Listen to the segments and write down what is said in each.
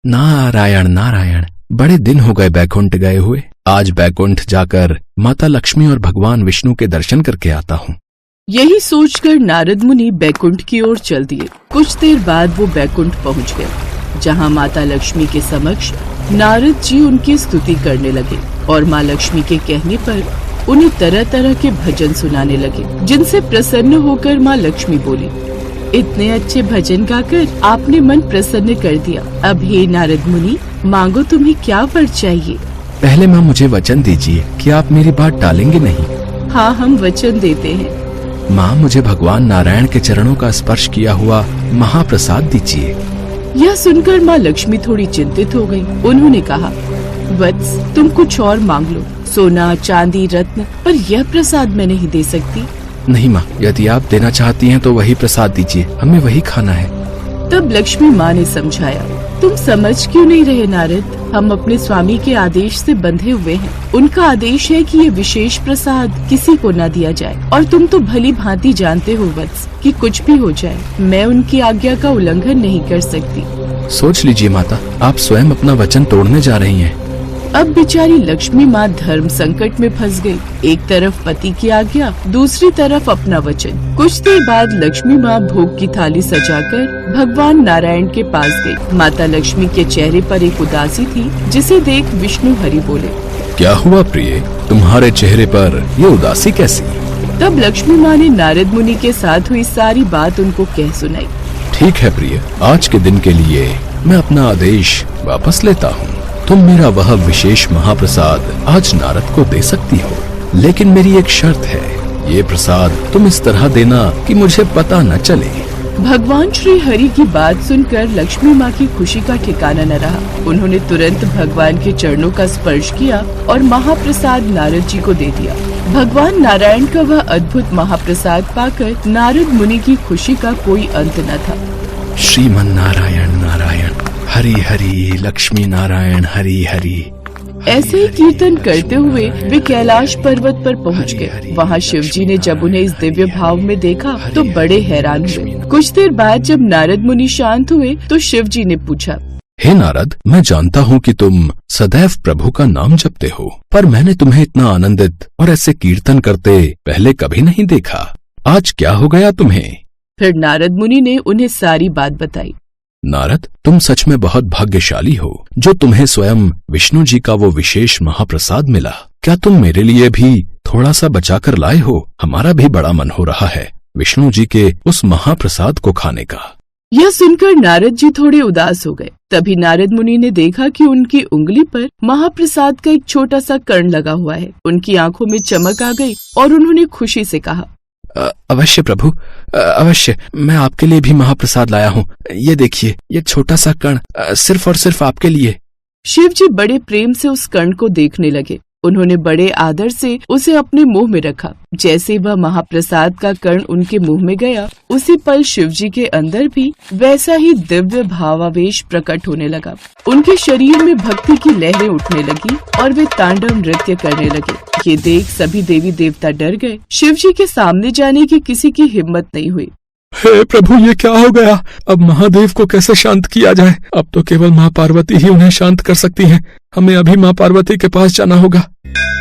नारायण नारायण, बड़े दिन हो गए बैकुंठ गए हुए। आज बैकुंठ जाकर माता लक्ष्मी और भगवान विष्णु के दर्शन करके आता हूँ। यही सोचकर नारद मुनि बैकुंठ की ओर चल दिए। कुछ देर बाद वो बैकुंठ पहुँच गए, जहाँ माता लक्ष्मी के समक्ष नारद जी उनकी स्तुति करने लगे और माँ लक्ष्मी के कहने पर उन्हें तरह तरह के भजन सुनाने लगे, जिनसे प्रसन्न होकर माँ लक्ष्मी बोली, इतने अच्छे भजन गाकर आपने मन प्रसन्न कर दिया। अब हे नारद मुनि, मांगो, तुम्हें क्या वर चाहिए। पहले माँ मुझे वचन दीजिए कि आप मेरी बात टालेंगे नहीं। हाँ, हम वचन देते हैं। माँ, मुझे भगवान नारायण के चरणों का स्पर्श किया हुआ महाप्रसाद दीजिए। यह सुनकर माँ लक्ष्मी थोड़ी चिंतित हो गयी। उन्होंने कहा, वत्स, तुम कुछ और मांग लो, सोना चांदी रत्न, पर यह प्रसाद मैं नहीं दे सकती। नहीं माँ, यदि आप देना चाहती हैं तो वही प्रसाद दीजिए, हमें वही खाना है। तब लक्ष्मी माँ ने समझाया, तुम समझ क्यों नहीं रहे नारद, हम अपने स्वामी के आदेश से बंधे हुए हैं। उनका आदेश है कि ये विशेष प्रसाद किसी को न दिया जाए, और तुम तो भली भांति जानते हो वत्स कि कुछ भी हो जाए, मैं उनकी आज्ञा का उल्लंघन नहीं कर सकती। सोच लीजिए माता, आप स्वयं अपना वचन तोड़ने जा रही हैं। अब बेचारी लक्ष्मी माँ धर्म संकट में फंस गई। एक तरफ पति की आज्ञा, दूसरी तरफ अपना वचन। कुछ देर बाद लक्ष्मी माँ भोग की थाली सजाकर भगवान नारायण के पास गई। माता लक्ष्मी के चेहरे पर एक उदासी थी, जिसे देख विष्णु हरि बोले, क्या हुआ प्रिय, तुम्हारे चेहरे पर ये उदासी कैसी। तब लक्ष्मी माँ ने नारद मुनि के साथ हुई सारी बात उनको कह सुनाई। ठीक है प्रिय, आज के दिन के लिए मैं अपना आदेश वापस लेता हूँ। तुम मेरा वह विशेष महाप्रसाद आज नारद को दे सकती हो, लेकिन मेरी एक शर्त है, ये प्रसाद तुम इस तरह देना कि मुझे पता न चले। भगवान श्री हरि की बात सुनकर लक्ष्मी माँ की खुशी का ठिकाना न रहा। उन्होंने तुरंत भगवान के चरणों का स्पर्श किया और महाप्रसाद नारद जी को दे दिया। भगवान नारायण का वह अद्भुत महाप्रसाद पाकर नारद मुनि की खुशी का कोई अंत न था। श्रीमन नारायण नारायण हरि हरि, लक्ष्मी नारायण हरि हरि। ऐसे ही कीर्तन करते हुए वे कैलाश पर्वत पर पहुंच गए। वहां शिव जी ने जब उन्हें इस दिव्य भाव में देखा तो बड़े हैरान हुए। कुछ देर बाद जब नारद मुनि शांत हुए तो शिव जी ने पूछा, हे नारद, मैं जानता हूँ कि तुम सदैव प्रभु का नाम जपते हो, पर मैंने तुम्हें इतना आनंदित और ऐसे कीर्तन करते पहले कभी नहीं देखा। आज क्या हो गया तुम्हें। फिर नारद मुनि ने उन्हें सारी बात बताई। नारद, तुम सच में बहुत भाग्यशाली हो जो तुम्हें स्वयं विष्णु जी का वो विशेष महाप्रसाद मिला। क्या तुम मेरे लिए भी थोड़ा सा बचा कर लाए हो। हमारा भी बड़ा मन हो रहा है विष्णु जी के उस महाप्रसाद को खाने का। यह सुनकर नारद जी थोड़े उदास हो गए। तभी नारद मुनि ने देखा कि उनकी उंगली पर महाप्रसाद का एक छोटा सा कण लगा हुआ है। उनकी आंखों में चमक आ गई और उन्होंने खुशी से कहा, अवश्य प्रभु, अवश्य, मैं आपके लिए भी महाप्रसाद लाया हूँ। ये देखिए, ये छोटा सा कण सिर्फ और सिर्फ आपके लिए। शिव जी बड़े प्रेम से उस कण को देखने लगे। उन्होंने बड़े आदर से उसे अपने मुंह में रखा। जैसे वह महाप्रसाद का कण उनके मुंह में गया, उसी पल शिव जी के अंदर भी वैसा ही दिव्य भावावेश प्रकट होने लगा। उनके शरीर में भक्ति की लहरें उठने लगी और वे तांडव नृत्य करने लगे। ये देख सभी देवी देवता डर गए। शिव जी के सामने जाने की किसी की हिम्मत नहीं हुई। हे प्रभु, ये क्या हो गया। अब महादेव को कैसे शांत किया जाए। अब तो केवल माँ पार्वती ही उन्हें शांत कर सकती हैं। हमें अभी माँ पार्वती के पास जाना होगा।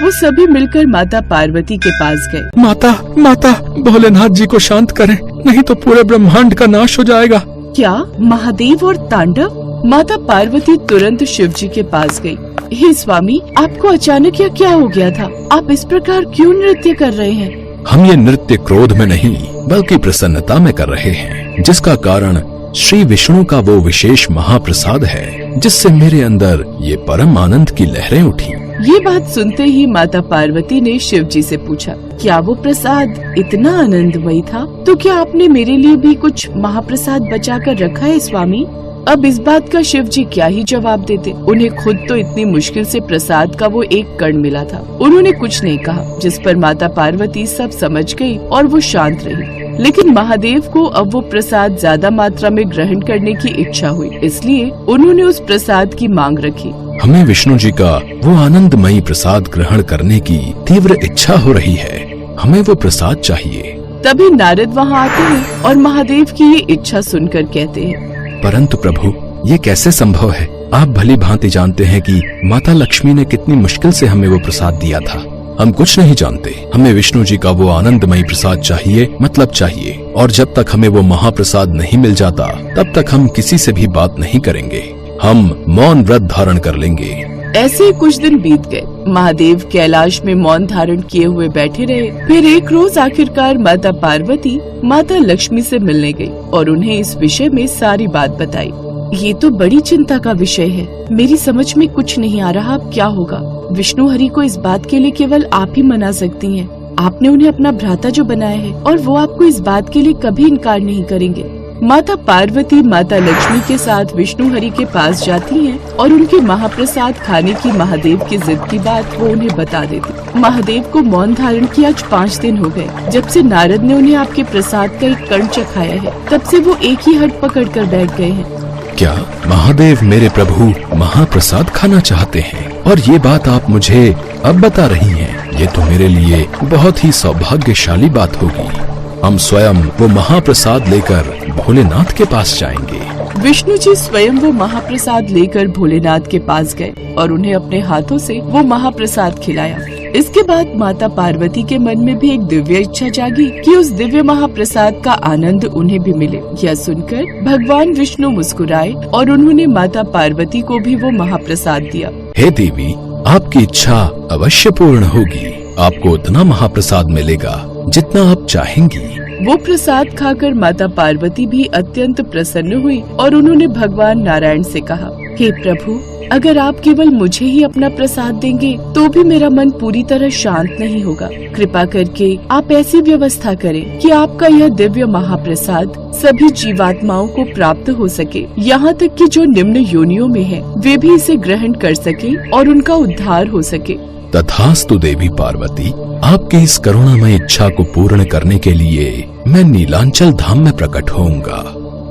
वो सभी मिलकर माता पार्वती के पास गए। माता, माता, भोलेनाथ जी को शांत करें, नहीं तो पूरे ब्रह्मांड का नाश हो जाएगा। क्या महादेव और तांडव। माता पार्वती तुरंत शिव जी के पास गई। हे स्वामी, आपको अचानक यह क्या हो गया था। आप इस प्रकार क्यों नृत्य कर रहे हैं। हम ये नृत्य क्रोध में नहीं बल्कि प्रसन्नता में कर रहे हैं, जिसका कारण श्री विष्णु का वो विशेष महाप्रसाद है, जिससे मेरे अंदर ये परम आनंद की लहरें उठी। ये बात सुनते ही माता पार्वती ने शिव जी से पूछा, क्या वो प्रसाद इतना आनंदमयी था, तो क्या आपने मेरे लिए भी कुछ महाप्रसाद बचा कर रखा है स्वामी। अब इस बात का शिव जी क्या ही जवाब देते। उन्हें खुद तो इतनी मुश्किल से प्रसाद का वो एक कण मिला था। उन्होंने कुछ नहीं कहा, जिस पर माता पार्वती सब समझ गई और वो शांत रही। लेकिन महादेव को अब वो प्रसाद ज्यादा मात्रा में ग्रहण करने की इच्छा हुई, इसलिए उन्होंने उस प्रसाद की मांग रखी। हमें विष्णु जी का वो आनंदमयी प्रसाद ग्रहण करने की तीव्र इच्छा हो रही है, हमें वो प्रसाद चाहिए। तभी नारद वहाँ आते हैं और महादेव की ये इच्छा सुनकर कहते हैं, परंतु प्रभु, ये कैसे संभव है। आप भली भांति जानते हैं कि माता लक्ष्मी ने कितनी मुश्किल से हमें वो प्रसाद दिया था। हम कुछ नहीं जानते, हमें विष्णु जी का वो आनंदमयी प्रसाद चाहिए, मतलब चाहिए। और जब तक हमें वो महाप्रसाद नहीं मिल जाता तब तक हम किसी से भी बात नहीं करेंगे। हम मौन व्रत धारण कर लेंगे। ऐसे ही कुछ दिन बीत गए। महादेव कैलाश में मौन धारण किए हुए बैठे रहे। फिर एक रोज आखिरकार माता पार्वती माता लक्ष्मी से मिलने गई और उन्हें इस विषय में सारी बात बताई। ये तो बड़ी चिंता का विषय है, मेरी समझ में कुछ नहीं आ रहा अब क्या होगा। विष्णु हरि को इस बात के लिए केवल आप ही मना सकती हैं। आपने उन्हें अपना भ्राता जो बनाया है और वो आपको इस बात के लिए कभी इनकार नहीं करेंगे। माता पार्वती माता लक्ष्मी के साथ विष्णु हरि के पास जाती हैं और उनके महाप्रसाद खाने की महादेव की जिद की बात वो उन्हें बता देती। महादेव को मौन धारण किए आज 5 दिन हो गए। जब से नारद ने उन्हें आपके प्रसाद का एक कण चखाया है तब से वो एक ही हट पकड़ कर बैठ गए हैं। क्या महादेव मेरे प्रभु महाप्रसाद खाना चाहते हैं और ये बात आप मुझे अब बता रही हैं? ये तो मेरे लिए बहुत ही सौभाग्यशाली बात होगी। हम स्वयं वो महाप्रसाद लेकर भोलेनाथ के पास जाएंगे। विष्णु जी स्वयं वो महाप्रसाद लेकर भोलेनाथ के पास गए और उन्हें अपने हाथों से वो महाप्रसाद खिलाया। इसके बाद माता पार्वती के मन में भी एक दिव्य इच्छा जागी कि उस दिव्य महाप्रसाद का आनंद उन्हें भी मिले। यह सुनकर भगवान विष्णु मुस्कुराए और उन्होंने माता पार्वती को भी वो महाप्रसाद दिया। हे देवी, आपकी इच्छा अवश्य पूर्ण होगी। आपको उतना महाप्रसाद मिलेगा जितना आप चाहेंगी। वो प्रसाद खाकर माता पार्वती भी अत्यंत प्रसन्न हुई और उन्होंने भगवान नारायण से कहा, हे प्रभु, अगर आप केवल मुझे ही अपना प्रसाद देंगे तो भी मेरा मन पूरी तरह शांत नहीं होगा। कृपा करके आप ऐसी व्यवस्था करें कि आपका यह दिव्य महाप्रसाद सभी जीवात्माओं को प्राप्त हो सके, यहाँ तक कि जो निम्न योनियों में है वे भी इसे ग्रहण कर सके और उनका उद्धार हो सके। तथास्तु देवी पार्वती, आपकी इस करुणामय इच्छा को पूर्ण करने के लिए मैं नीलांचल धाम में प्रकट होऊंगा।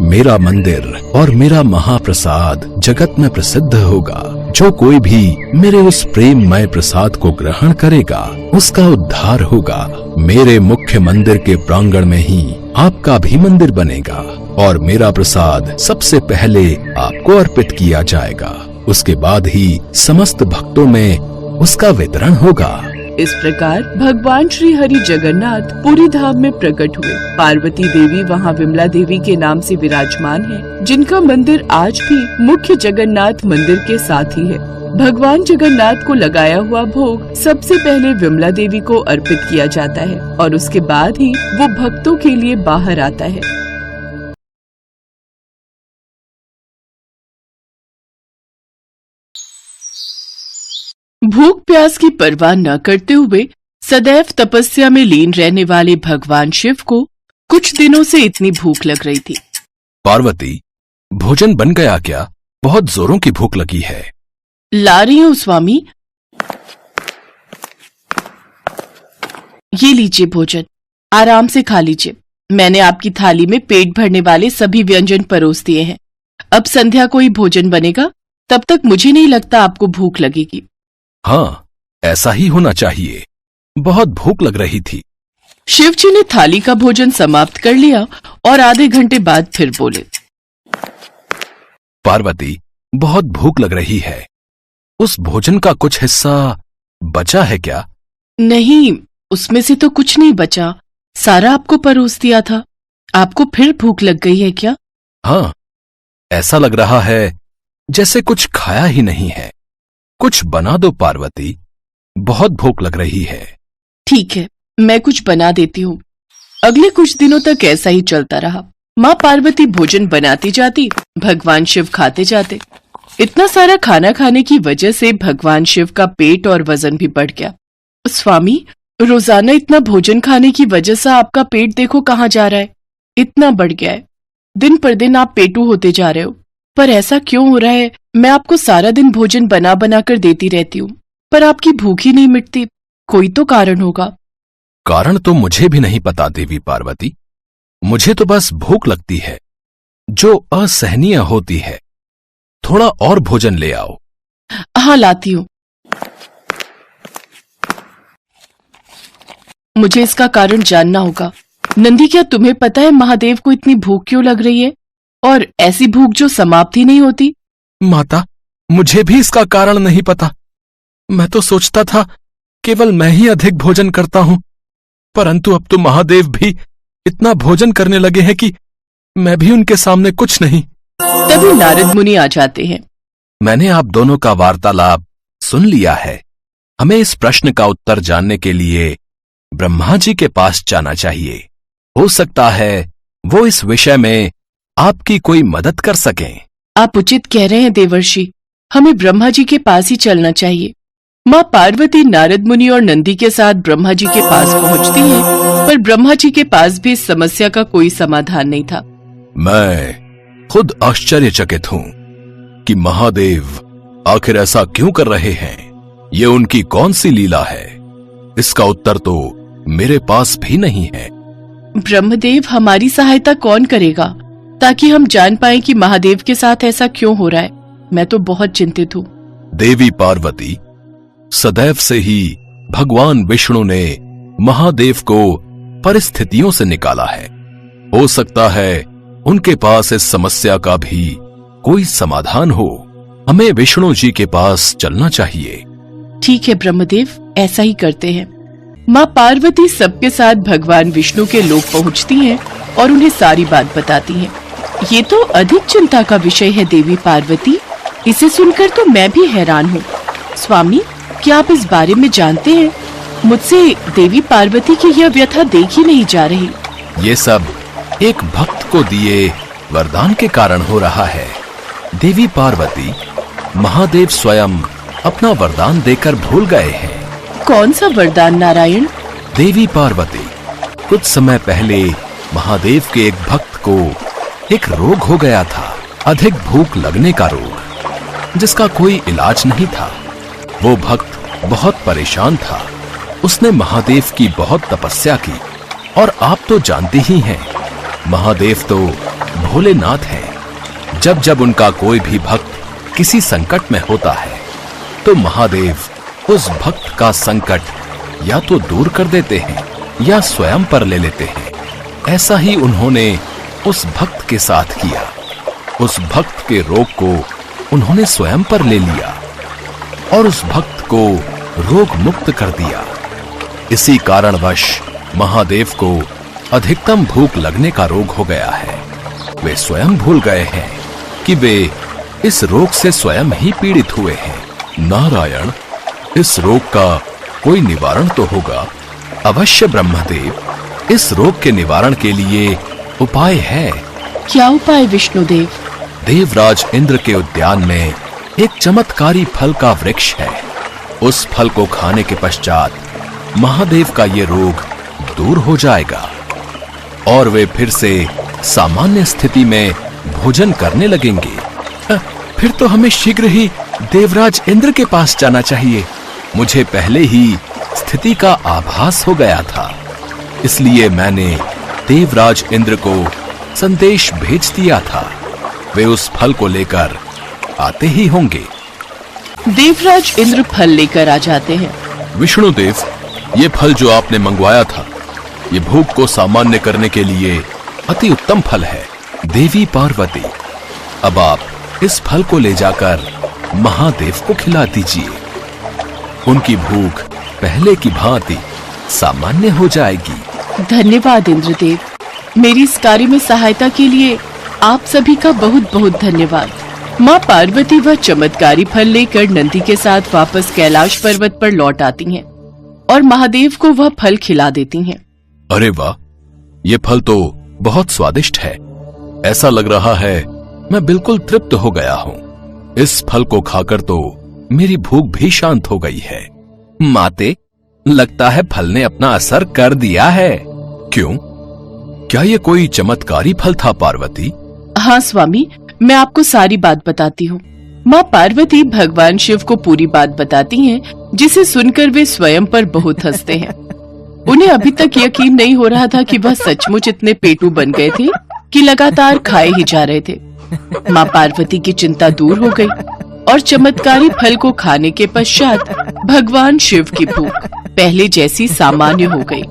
मेरा मंदिर और मेरा महाप्रसाद जगत में प्रसिद्ध होगा। जो कोई भी मेरे उस प्रेममय प्रसाद को ग्रहण करेगा उसका उद्धार होगा। मेरे मुख्य मंदिर के प्रांगण में ही आपका भी मंदिर बनेगा और मेरा प्रसाद सबसे पहले आपको अर्पित किया जाएगा। उसके बाद ही समस्त भक्तों में उसका वितरण होगा। इस प्रकार भगवान श्री हरि जगन्नाथ पूरी धाम में प्रकट हुए। पार्वती देवी वहाँ विमला देवी के नाम से विराजमान है, जिनका मंदिर आज भी मुख्य जगन्नाथ मंदिर के साथ ही है। भगवान जगन्नाथ को लगाया हुआ भोग सबसे पहले विमला देवी को अर्पित किया जाता है और उसके बाद ही वो भक्तों के लिए बाहर आता है। भूख प्यास की परवाह न करते हुए सदैव तपस्या में लीन रहने वाले भगवान शिव को कुछ दिनों से इतनी भूख लग रही थी। पार्वती, भोजन बन गया क्या? बहुत जोरों की भूख लगी है। ला रही हूँ स्वामी। ये लीजिए भोजन, आराम से खा लीजिए। मैंने आपकी थाली में पेट भरने वाले सभी व्यंजन परोस दिए हैं। अब संध्या को ही भोजन बनेगा, तब तक मुझे नहीं लगता आपको भूख लगेगी। हाँ, ऐसा ही होना चाहिए। बहुत भूख लग रही थी। शिव जी ने थाली का भोजन समाप्त कर लिया और आधे घंटे बाद फिर बोले, पार्वती, बहुत भूख लग रही है। उस भोजन का कुछ हिस्सा बचा है क्या? नहीं, उसमें से तो कुछ नहीं बचा, सारा आपको परोस दिया था। आपको फिर भूख लग गई है क्या? हाँ, ऐसा लग रहा है जैसे कुछ खाया ही नहीं है। कुछ बना दो पार्वती, बहुत भूख लग रही है। ठीक है, मैं कुछ बना देती हूँ। अगले कुछ दिनों तक ऐसा ही चलता रहा। माँ पार्वती भोजन बनाती जाती, भगवान शिव खाते जाते। इतना सारा खाना खाने की वजह से भगवान शिव का पेट और वजन भी बढ़ गया। स्वामी, रोजाना इतना भोजन खाने की वजह से आपका पेट देखो कहाँ जा रहा है, इतना बढ़ गया है। दिन पर दिन आप पेटू होते जा रहे हो। पर ऐसा क्यों हो रहा है? मैं आपको सारा दिन भोजन बना बना कर देती रहती हूँ, पर आपकी भूख ही नहीं मिटती। कोई तो कारण होगा। कारण तो मुझे भी नहीं पता देवी पार्वती। मुझे तो बस भूख लगती है, जो असहनीय होती है। थोड़ा और भोजन ले आओ। हाँ, लाती हूँ। मुझे इसका कारण जानना होगा। नंदी, क्या तुम्हें पता है महादेव को इतनी भूख क्यों लग रही है? और ऐसी भूख जो समाप्त ही नहीं होती? माता, मुझे भी इसका कारण नहीं पता। मैं तो सोचता था केवल मैं ही अधिक भोजन करता हूं, परंतु अब तो महादेव भी इतना भोजन करने लगे हैं कि मैं भी उनके सामने कुछ नहीं। तभी नारद मुनि आ जाते हैं। मैंने आप दोनों का वार्तालाप सुन लिया है। हमें इस प्रश्न का उत्तर जानने के लिए ब्रह्मा जी के पास जाना चाहिए। हो सकता है वो इस विषय में आपकी कोई मदद कर सकें। आप उचित कह रहे हैं देवर्षि, हमें ब्रह्मा जी के पास ही चलना चाहिए। माँ पार्वती नारद मुनि और नंदी के साथ ब्रह्मा जी के पास पहुँचती हैं, पर ब्रह्मा जी के पास भी इस समस्या का कोई समाधान नहीं था। मैं खुद आश्चर्यचकित हूं कि महादेव आखिर ऐसा क्यों कर रहे हैं। ये उनकी कौन सी लीला है, इसका उत्तर तो मेरे पास भी नहीं है। ब्रह्मदेव, हमारी सहायता कौन करेगा ताकि हम जान पाएं कि महादेव के साथ ऐसा क्यों हो रहा है? मैं तो बहुत चिंतित हूँ। देवी पार्वती, सदैव से ही भगवान विष्णु ने महादेव को परिस्थितियों से निकाला है। हो सकता है उनके पास इस समस्या का भी कोई समाधान हो। हमें विष्णु जी के पास चलना चाहिए। ठीक है ब्रह्मदेव, ऐसा ही करते हैं। माँ पार्वती सबके साथ भगवान विष्णु के लोक पहुँचती हैं और उन्हें सारी बात बताती हैं। ये तो अधिक चिंता का विषय है देवी पार्वती, इसे सुनकर तो मैं भी हैरान हूँ। स्वामी, क्या आप इस बारे में जानते हैं? मुझसे देवी पार्वती की यह व्यथा देखी नहीं जा रही। ये सब एक भक्त को दिए वरदान के कारण हो रहा है। देवी पार्वती, महादेव स्वयं अपना वरदान देकर भूल गए हैं। कौन सा वरदान नारायण? देवी पार्वती, कुछ समय पहले महादेव के एक भक्त को एक रोग हो गया था, अधिक भूख लगने का रोग, जिसका कोई इलाज नहीं था। वो भक्त बहुत परेशान था। उसने महादेव की बहुत तपस्या की, और आप तो जानते ही हैं, महादेव तो भोलेनाथ हैं। जब जब उनका कोई भी भक्त किसी संकट में होता है, तो महादेव उस भक्त का संकट या तो दूर कर देते हैं या स्वयं पर ले लेते हैं। ऐसा ही उन्होंने उस भक्त के साथ किया। उस भक्त के रोग को उन्होंने स्वयं पर ले लिया और उस भक्त को रोग मुक्त कर दिया। इसी कारणवश महादेव को अधिकतम भूख लगने का रोग हो गया है। वे स्वयं भूल गए हैं कि वे इस रोग से स्वयं ही पीड़ित हुए हैं। नारायण, इस रोग का कोई निवारण तो होगा। अवश्य ब्रह्मदेव, इस रोग के निवारण के लिए उपाय है। क्या उपाय विष्णुदेव? देवराज इंद्र के उद्यान में एक चमत्कारी फल का वृक्ष है। उस फल को खाने के पश्चात महादेव का ये रोग दूर हो जाएगा और वे फिर से सामान्य स्थिति में भोजन करने लगेंगे। फिर तो हमें शीघ्र ही देवराज इंद्र के पास जाना चाहिए। मुझे पहले ही स्थिति का आभास हो गया था, इसलिए मैंने देवराज इंद्र को संदेश भेज दिया था। वे उस फल को लेकर आते ही होंगे। देवराज इंद्र फल लेकर आ जाते हैं। विष्णुदेव, ये फल जो आपने मंगवाया था, ये भूख को सामान्य करने के लिए अति उत्तम फल है। देवी पार्वती, अब आप इस फल को ले जाकर महादेव को खिला दीजिए। उनकी भूख पहले की भांति सामान्य हो जाएगी। धन्यवाद इंद्रदेव, मेरी इस कार्य में सहायता के लिए आप सभी का बहुत बहुत धन्यवाद। माँ पार्वती वह चमत्कारी फल लेकर नंदी के साथ वापस कैलाश पर्वत पर लौट आती हैं और महादेव को वह फल खिला देती हैं। अरे वाह, ये फल तो बहुत स्वादिष्ट है। ऐसा लग रहा है मैं बिल्कुल तृप्त हो गया हूँ। इस फल को खाकर तो मेरी भूख भी शांत हो गई है। माते, लगता है फल ने अपना असर कर दिया है। क्यों? क्या ये कोई चमत्कारी फल था पार्वती? हाँ स्वामी, मैं आपको सारी बात बताती हूँ। माँ पार्वती भगवान शिव को पूरी बात बताती हैं, जिसे सुनकर वे स्वयं पर बहुत हंसते हैं। उन्हें अभी तक यकीन नहीं हो रहा था कि वह सचमुच इतने पेटू बन गए थे कि लगातार खाए ही जा रहे थे। माँ पार्वती की चिंता दूर हो गई और चमत्कारी फल को खाने के पश्चात भगवान शिव की भूख पहले जैसी सामान्य हो गई।